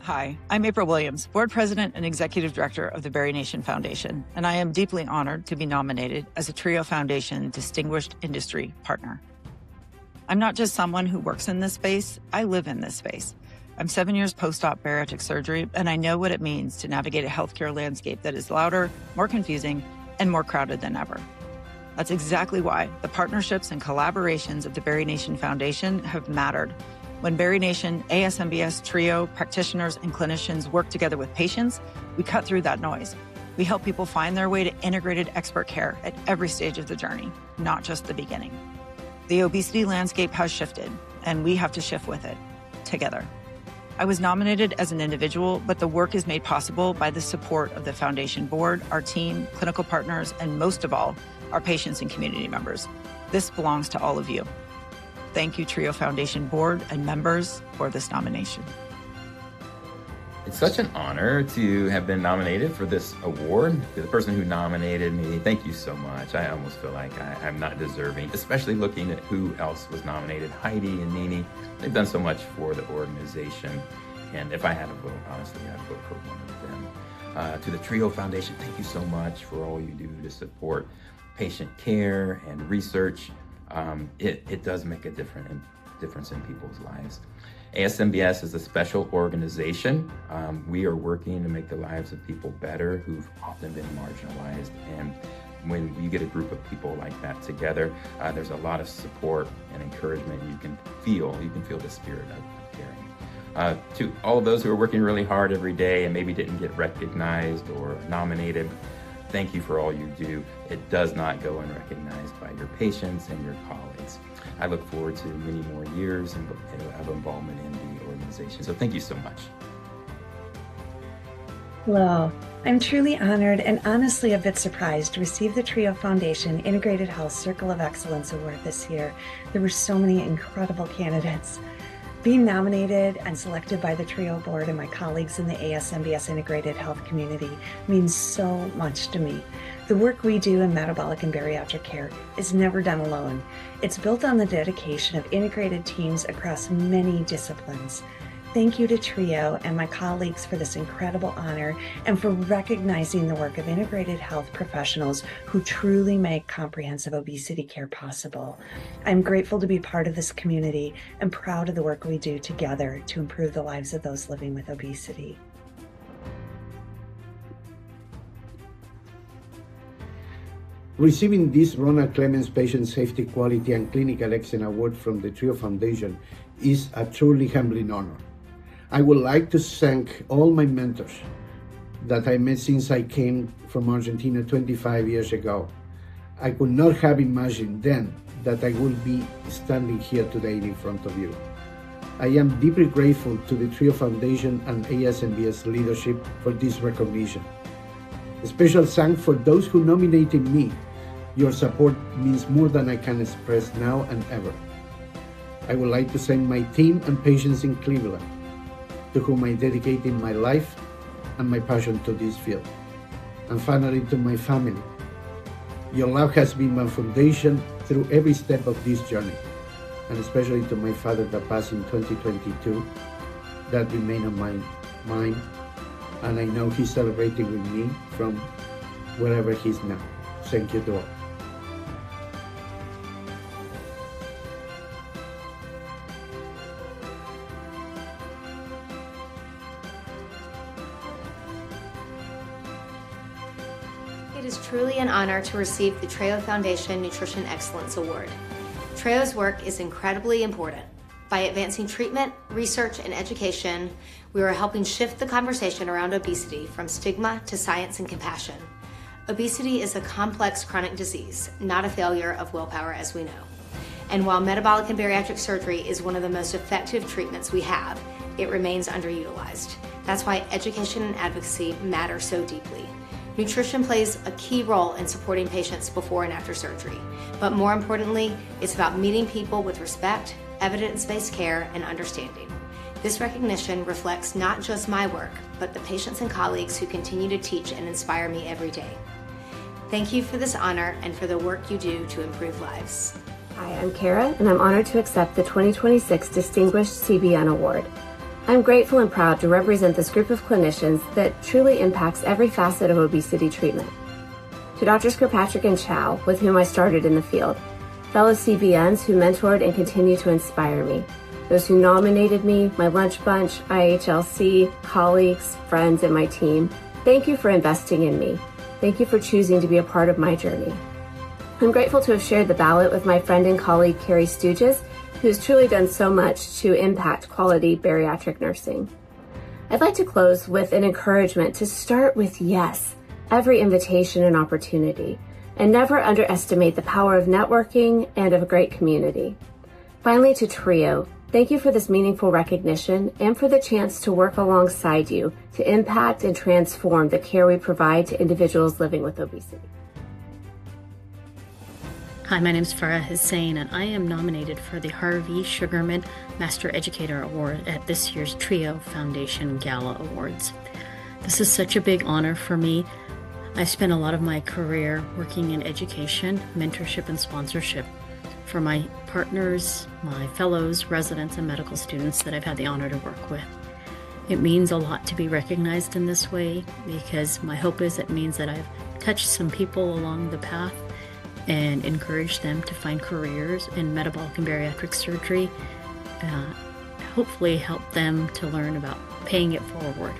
Hi, I'm April Williams, Board President and Executive Director of the Berry Nation Foundation, and I am deeply honored to be nominated as a TREO Foundation Distinguished Industry Partner. I'm not just someone who works in this space, I live in this space. I'm 7 years post-op bariatric surgery, and I know what it means to navigate a healthcare landscape that is louder, more confusing, and more crowded than ever. That's exactly why the partnerships and collaborations of the Berry Nation Foundation have mattered. When Berry Nation, ASMBS, TREO, practitioners, and clinicians work together with patients, we cut through that noise. We help people find their way to integrated expert care at every stage of the journey, not just the beginning. The obesity landscape has shifted, and we have to shift with it, together. I was nominated as an individual, but the work is made possible by the support of the Foundation Board, our team, clinical partners, and most of all, our patients and community members. This belongs to all of you. Thank you, TREO Foundation Board and members, for this nomination. It's such an honor to have been nominated for this award. The person who nominated me, thank you so much. I almost feel like I'm not deserving, especially looking at who else was nominated. Heidi and Nini, they've done so much for the organization. And if I had a vote, honestly, I'd vote for one of them. To the TREO Foundation, thank you so much for all you do to support patient care and research. It does make a difference in people's lives. ASMBS is a special organization. We are working to make the lives of people better who've often been marginalized. And when you get a group of people like that together, there's a lot of support and encouragement you can feel the spirit of caring. To all of those who are working really hard every day and maybe didn't get recognized or nominated, thank you for all you do. It does not go unrecognized by your patients and your colleagues. I look forward to many more years of involvement in the organization. So thank you so much. Hello, I'm truly honored and honestly a bit surprised to receive the TREO Foundation Integrated Health Circle of Excellence Award this year. There were so many incredible candidates. Being nominated and selected by the TREO board and my colleagues in the ASMBS integrated health community means so much to me. The work we do in metabolic and bariatric care is never done alone. It's built on the dedication of integrated teams across many disciplines. Thank you to TREO and my colleagues for this incredible honor and for recognizing the work of integrated health professionals who truly make comprehensive obesity care possible. I'm grateful to be part of this community and proud of the work we do together to improve the lives of those living with obesity. Receiving this Ronald Clemens Patient Safety, Quality and Clinical Excellence Award from the TREO Foundation is a truly humbling honor. I would like to thank all my mentors that I met since I came from Argentina 25 years ago. I could not have imagined then that I would be standing here today in front of you. I am deeply grateful to the TREO Foundation and ASMBS leadership for this recognition. A special thanks for those who nominated me. Your support means more than I can express now and ever. I would like to thank my team and patients in Cleveland, to whom I dedicated my life and my passion to this field. And finally, to my family. Your love has been my foundation through every step of this journey, and especially to my father that passed in 2022, that remain on my mind, and I know he's celebrating with me from wherever he's now. Thank you to all. It is truly an honor to receive the TREO Foundation Nutrition Excellence Award. TREO's work is incredibly important. By advancing treatment, research, and education, we are helping shift the conversation around obesity from stigma to science and compassion. Obesity is a complex chronic disease, not a failure of willpower as we know. And while metabolic and bariatric surgery is one of the most effective treatments we have, it remains underutilized. That's why education and advocacy matter so deeply. Nutrition plays a key role in supporting patients before and after surgery. But more importantly, it's about meeting people with respect, evidence-based care, and understanding. This recognition reflects not just my work, but the patients and colleagues who continue to teach and inspire me every day. Thank you for this honor and for the work you do to improve lives. Hi, I'm Kara, and I'm honored to accept the 2026 Distinguished CBN Award. I'm grateful and proud to represent this group of clinicians that truly impacts every facet of obesity treatment. To Drs. Kirkpatrick and Chow, with whom I started in the field, fellow CBNs who mentored and continue to inspire me, those who nominated me, my lunch bunch, IHLC, colleagues, friends, and my team, thank you for investing in me. Thank you for choosing to be a part of my journey. I'm grateful to have shared the ballot with my friend and colleague, Carrie Stooges, who has truly done so much to impact quality bariatric nursing. I'd like to close with an encouragement to start with yes, every invitation and opportunity, and never underestimate the power of networking and of a great community. Finally, to TREO, thank you for this meaningful recognition and for the chance to work alongside you to impact and transform the care we provide to individuals living with obesity. Hi, my name is Farah Hussain, and I am nominated for the Harvey Sugarman Master Educator Award at this year's TREO Foundation Gala Awards. This is such a big honor for me. I spent a lot of my career working in education, mentorship, and sponsorship for my partners, my fellows, residents, and medical students that I've had the honor to work with. It means a lot to be recognized in this way because my hope is it means that I've touched some people along the path and encourage them to find careers in metabolic and bariatric surgery, hopefully help them to learn about paying it forward.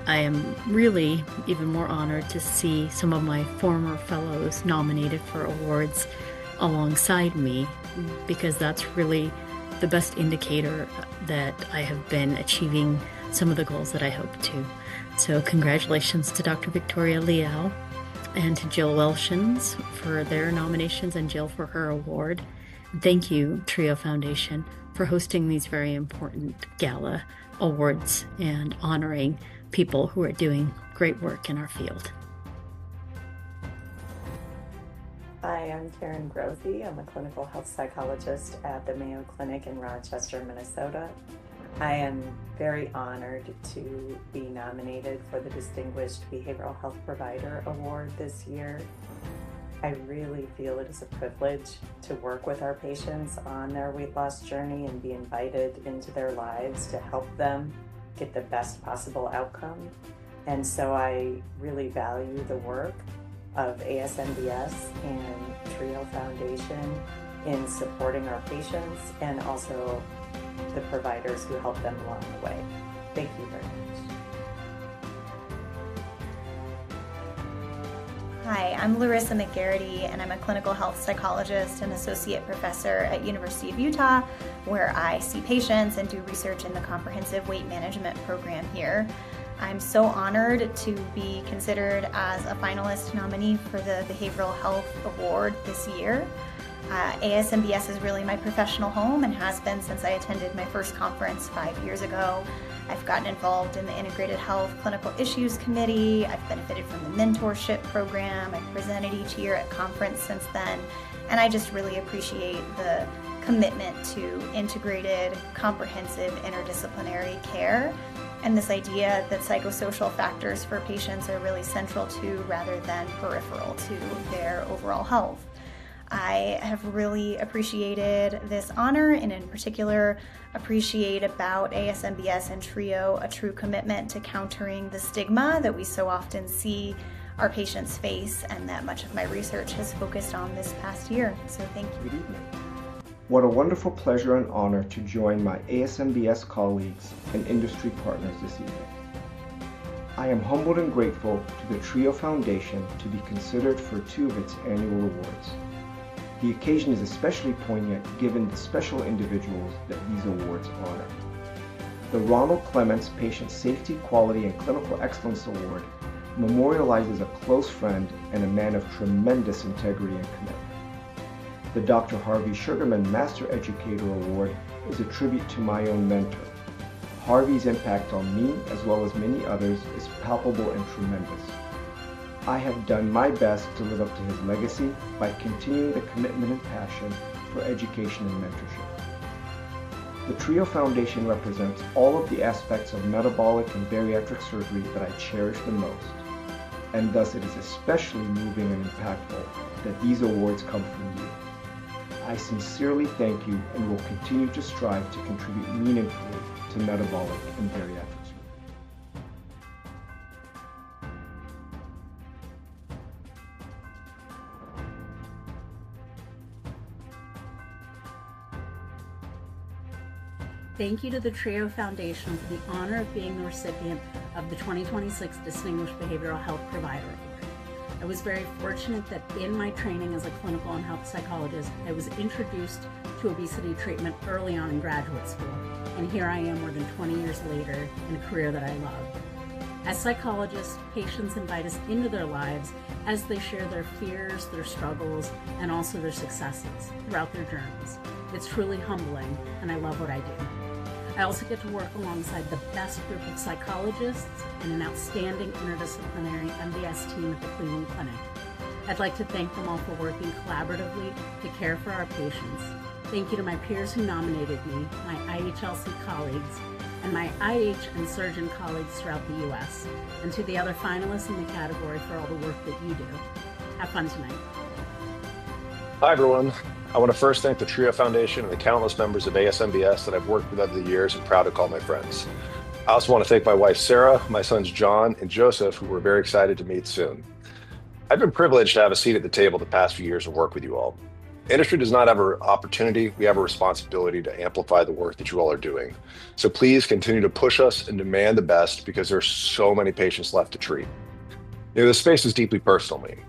I am really even more honored to see some of my former fellows nominated for awards alongside me, because that's really the best indicator that I have been achieving some of the goals that I hope to. So congratulations to Dr. Victoria Liao and to Jill Welshins for their nominations and Jill for her award. Thank you, TREO Foundation, for hosting these very important gala awards and honoring people who are doing great work in our field. Hi, I'm Karen Grothe. I'm a clinical health psychologist at the Mayo Clinic in Rochester, Minnesota. I am very honored to be nominated for the Distinguished Behavioral Health Provider Award this year. I really feel it is a privilege to work with our patients on their weight loss journey and be invited into their lives to help them get the best possible outcome. And so I really value the work of ASMBS and TREO Foundation in supporting our patients and also the providers who help them along the way. Thank you very much. Hi, I'm Larissa McGarity, and I'm a clinical health psychologist and associate professor at University of Utah, where I see patients and do research in the comprehensive weight management program here. I'm so honored to be considered as a finalist nominee for the Behavioral Health Award this year. ASMBS is really my professional home and has been since I attended my first conference 5 years ago. I've gotten involved in the Integrated Health Clinical Issues Committee. I've benefited from the mentorship program. I've presented each year at conference since then. And I just really appreciate the commitment to integrated, comprehensive, interdisciplinary care. And this idea that psychosocial factors for patients are really central to rather than peripheral to their overall health. I have really appreciated this honor, and in particular appreciate about ASMBS and TREO a true commitment to countering the stigma that we so often see our patients face and that much of my research has focused on this past year. So thank you. Good evening. What a wonderful pleasure and honor to join my ASMBS colleagues and industry partners this evening. I am humbled and grateful to the TREO Foundation to be considered for 2 of its annual awards. The occasion is especially poignant given the special individuals that these awards honor. The Ronald Clements Patient Safety, Quality, and Clinical Excellence Award memorializes a close friend and a man of tremendous integrity and commitment. The Dr. Harvey Sugarman Master Educator Award is a tribute to my own mentor. Harvey's impact on me, as well as many others, is palpable and tremendous. I have done my best to live up to his legacy by continuing the commitment and passion for education and mentorship. The TREO Foundation represents all of the aspects of metabolic and bariatric surgery that I cherish the most, and thus it is especially moving and impactful that these awards come from you. I sincerely thank you and will continue to strive to contribute meaningfully to metabolic and bariatric surgery. Thank you to the TREO Foundation for the honor of being the recipient of the 2026 Distinguished Behavioral Health Provider Award. I was very fortunate that in my training as a clinical and health psychologist, I was introduced to obesity treatment early on in graduate school, and here I am more than 20 years later in a career that I love. As psychologists, patients invite us into their lives as they share their fears, their struggles, and also their successes throughout their journeys. It's truly humbling, and I love what I do. I also get to work alongside the best group of psychologists and an outstanding interdisciplinary MDS team at the Cleveland Clinic. I'd like to thank them all for working collaboratively to care for our patients. Thank you to my peers who nominated me, my IHLC colleagues, and my IH and surgeon colleagues throughout the U.S., and to the other finalists in the category for all the work that you do. Have fun tonight. Hi, everyone. I want to first thank the TREO Foundation and the countless members of ASMBS that I've worked with over the years and proud to call my friends. I also want to thank my wife, Sarah, my sons, John and Joseph, who we're very excited to meet soon. I've been privileged to have a seat at the table the past few years and work with you all. Industry does not have an opportunity, we have a responsibility to amplify the work that you all are doing. So please continue to push us and demand the best because there's so many patients left to treat. This space is deeply personal to me.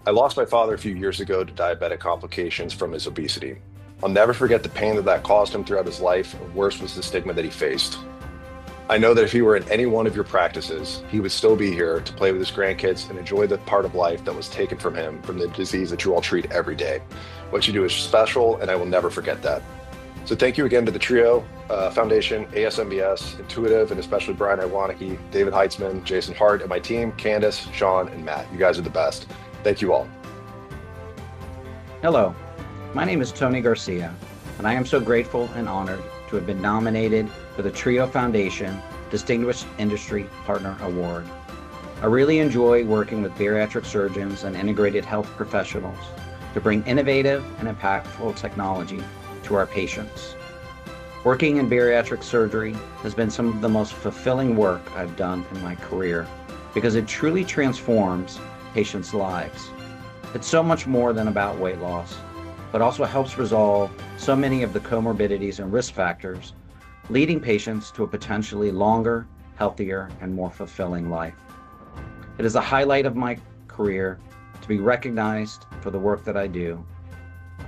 I lost my father a few years ago to diabetic complications from his obesity. I'll never forget the pain that caused him throughout his life, and worse was the stigma that he faced. I know that if he were in any one of your practices, he would still be here to play with his grandkids and enjoy the part of life that was taken from him from the disease that you all treat every day. What you do is special, and I will never forget that. So thank you again to the TREO Foundation, ASMBS, Intuitive, and especially Brian Iwaniki, David Heitzman, Jason Hart, and my team, Candace, Sean, and Matt. You guys are the best. Thank you all. Hello, my name is Tony Garcia, and I am so grateful and honored to have been nominated for the TREO Foundation Distinguished Industry Partner Award. I really enjoy working with bariatric surgeons and integrated health professionals to bring innovative and impactful technology to our patients. Working in bariatric surgery has been some of the most fulfilling work I've done in my career because it truly transforms patients' lives. It's so much more than about weight loss, but also helps resolve so many of the comorbidities and risk factors, leading patients to a potentially longer, healthier, and more fulfilling life. It is a highlight of my career to be recognized for the work that I do.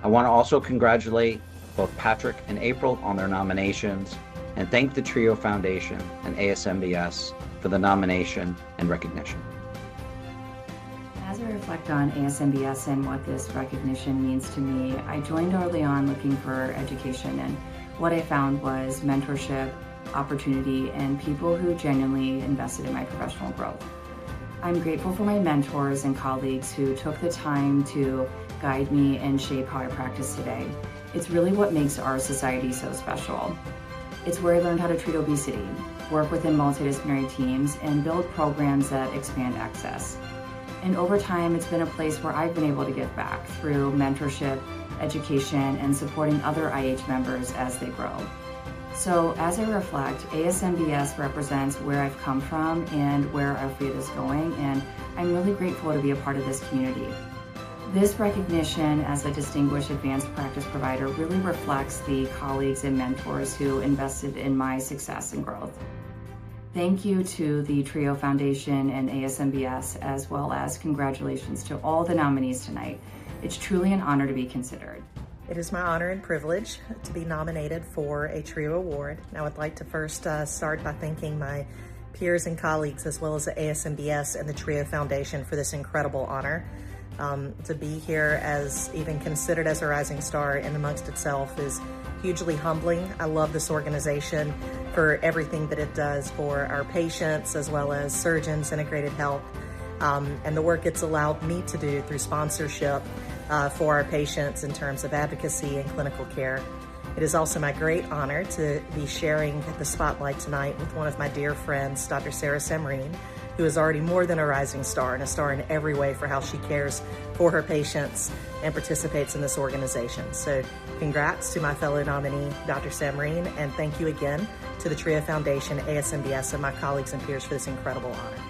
I want to also congratulate both Patrick and April on their nominations and thank the TREO Foundation and ASMBS for the nomination and recognition. As I reflect on ASMBS and what this recognition means to me, I joined early on looking for education, and what I found was mentorship, opportunity, and people who genuinely invested in my professional growth. I'm grateful for my mentors and colleagues who took the time to guide me and shape how I practice today. It's really what makes our society so special. It's where I learned how to treat obesity, work within multidisciplinary teams, and build programs that expand access. And over time, it's been a place where I've been able to give back through mentorship, education, and supporting other IH members as they grow. So as I reflect, ASMBS represents where I've come from and where our field is going, and I'm really grateful to be a part of this community. This recognition as a distinguished advanced practice provider really reflects the colleagues and mentors who invested in my success and growth. Thank you to the TREO Foundation and ASMBS, as well as congratulations to all the nominees tonight. It's truly an honor to be considered. It is my honor and privilege to be nominated for a TREO award. I would like to first start by thanking my peers and colleagues, as well as the ASMBS and the TREO Foundation for this incredible honor. To be here as even considered as a rising star in amongst itself is hugely humbling. I love this organization for everything that it does for our patients as well as surgeons, integrated health, and the work it's allowed me to do through sponsorship for our patients in terms of advocacy and clinical care. It is also my great honor to be sharing the spotlight tonight with one of my dear friends, Dr. Sarah Semerine, who is already more than a rising star and a star in every way for how she cares for her patients and participates in this organization. So congrats to my fellow nominee, Dr. Samarine, and thank you again to the TREO Foundation, ASMBS, and my colleagues and peers for this incredible honor.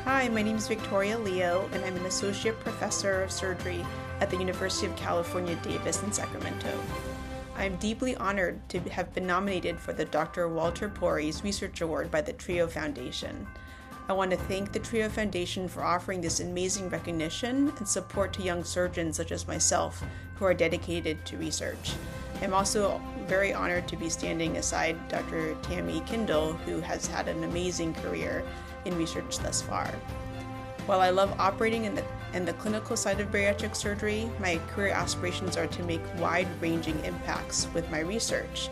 Hi, my name is Victoria Leo, and I'm an Associate Professor of Surgery at the University of California, Davis in Sacramento. I am deeply honored to have been nominated for the Dr. Walter Pori's Research Award by the TREO Foundation. I want to thank the TREO Foundation for offering this amazing recognition and support to young surgeons such as myself who are dedicated to research. I'm also very honored to be standing aside Dr. Tammy Kindle, who has had an amazing career in research thus far. While I love operating in the clinical side of bariatric surgery, my career aspirations are to make wide-ranging impacts with my research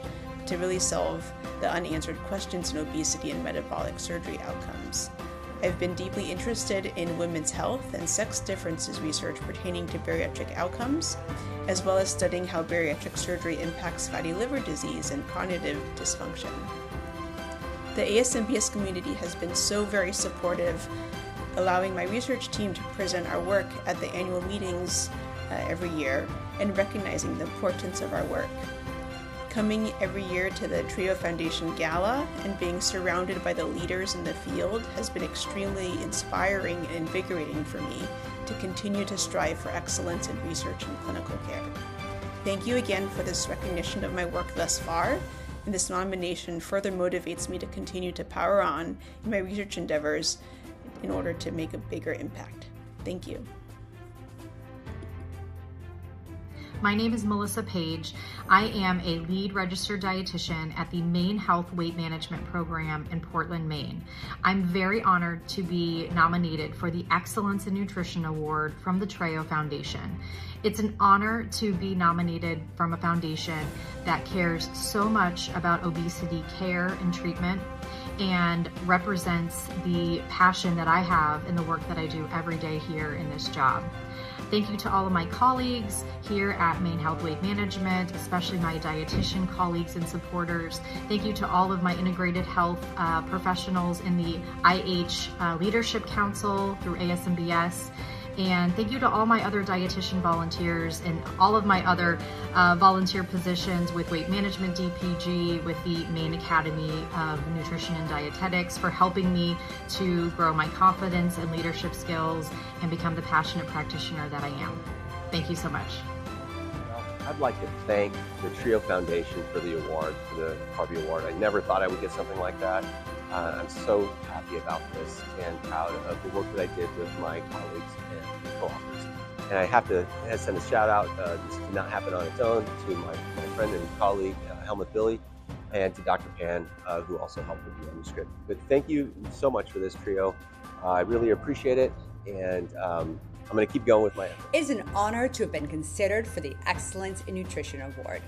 to really solve the unanswered questions in obesity and metabolic surgery outcomes. I've been deeply interested in women's health and sex differences research pertaining to bariatric outcomes, as well as studying how bariatric surgery impacts fatty liver disease and cognitive dysfunction. The ASMBS community has been so very supportive, allowing my research team to present our work at the annual meetings every year and recognizing the importance of our work. Coming every year to the TREO Foundation Gala and being surrounded by the leaders in the field has been extremely inspiring and invigorating for me to continue to strive for excellence in research and clinical care. Thank you again for this recognition of my work thus far, and this nomination further motivates me to continue to power on in my research endeavors in order to make a bigger impact. Thank you. My name is Melissa Page. I am a lead registered dietitian at the Maine Health Weight Management Program in Portland, Maine. I'm very honored to be nominated for the Excellence in Nutrition Award from the TREO Foundation. It's an honor to be nominated from a foundation that cares so much about obesity care and treatment and represents the passion that I have in the work that I do every day here in this job. Thank you to all of my colleagues here at Maine Health Weight Management, especially my dietitian colleagues and supporters. Thank you to all of my integrated health professionals in the IH Leadership Council through ASMBS. And thank you to all my other dietitian volunteers and all of my other volunteer positions with Weight Management DPG, with the Maine Academy of Nutrition and Dietetics for helping me to grow my confidence and leadership skills and become the passionate practitioner that I am. Thank you so much. Well, I'd like to thank the TREO Foundation for the award, for the Harvey Award. I never thought I would get something like that. I'm so happy about this and proud of the work that I did with my colleagues and co-authors. And I have to send a shout out, this did not happen on its own, to my friend and colleague, Helmut Billy, and to Dr. Pan, who also helped with the manuscript. But thank you so much for this, TREO. I really appreciate it, and I'm going to keep going with my effort. It is an honor to have been considered for the Excellence in Nutrition Award.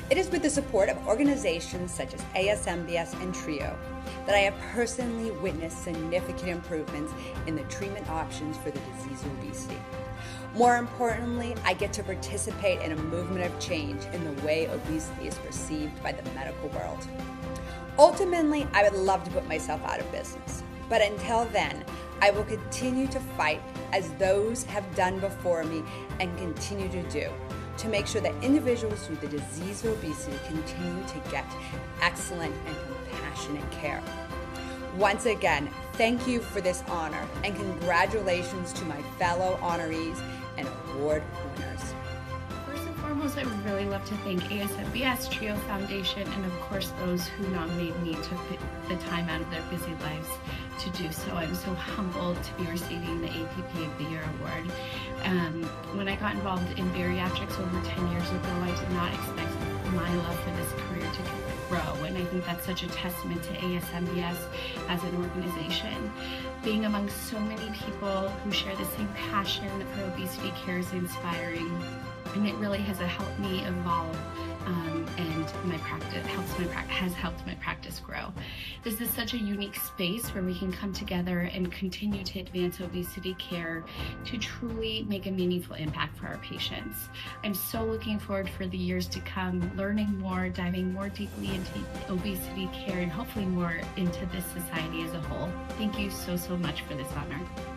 It is with the support of organizations such as ASMBS and TREO that I have personally witnessed significant improvements in the treatment options for the disease of obesity. More importantly, I get to participate in a movement of change in the way obesity is perceived by the medical world. Ultimately, I would love to put myself out of business, but until then, I will continue to fight as those have done before me and continue to do, to make sure that individuals with the disease of obesity continue to get excellent and compassionate care. Once again, thank you for this honor and congratulations to my fellow honorees and award winners. First and foremost, I would really love to thank ASMBS, TREO Foundation, and of course those who nominated me took the time out of their busy lives to do so. I'm so humbled to be receiving the APP of the Year award. When I got involved in bariatrics over 10 years ago, I did not expect my love for this career to grow, and I think that's such a testament to ASMBS as an organization. Being among so many people who share the same passion for obesity care is inspiring, and it really has helped me evolve and my practice has helped my practice grow. This is such a unique space where we can come together and continue to advance obesity care to truly make a meaningful impact for our patients. I'm so looking forward for the years to come, learning more, diving more deeply into obesity care, and hopefully more into this society as a whole. Thank you so much for this honor.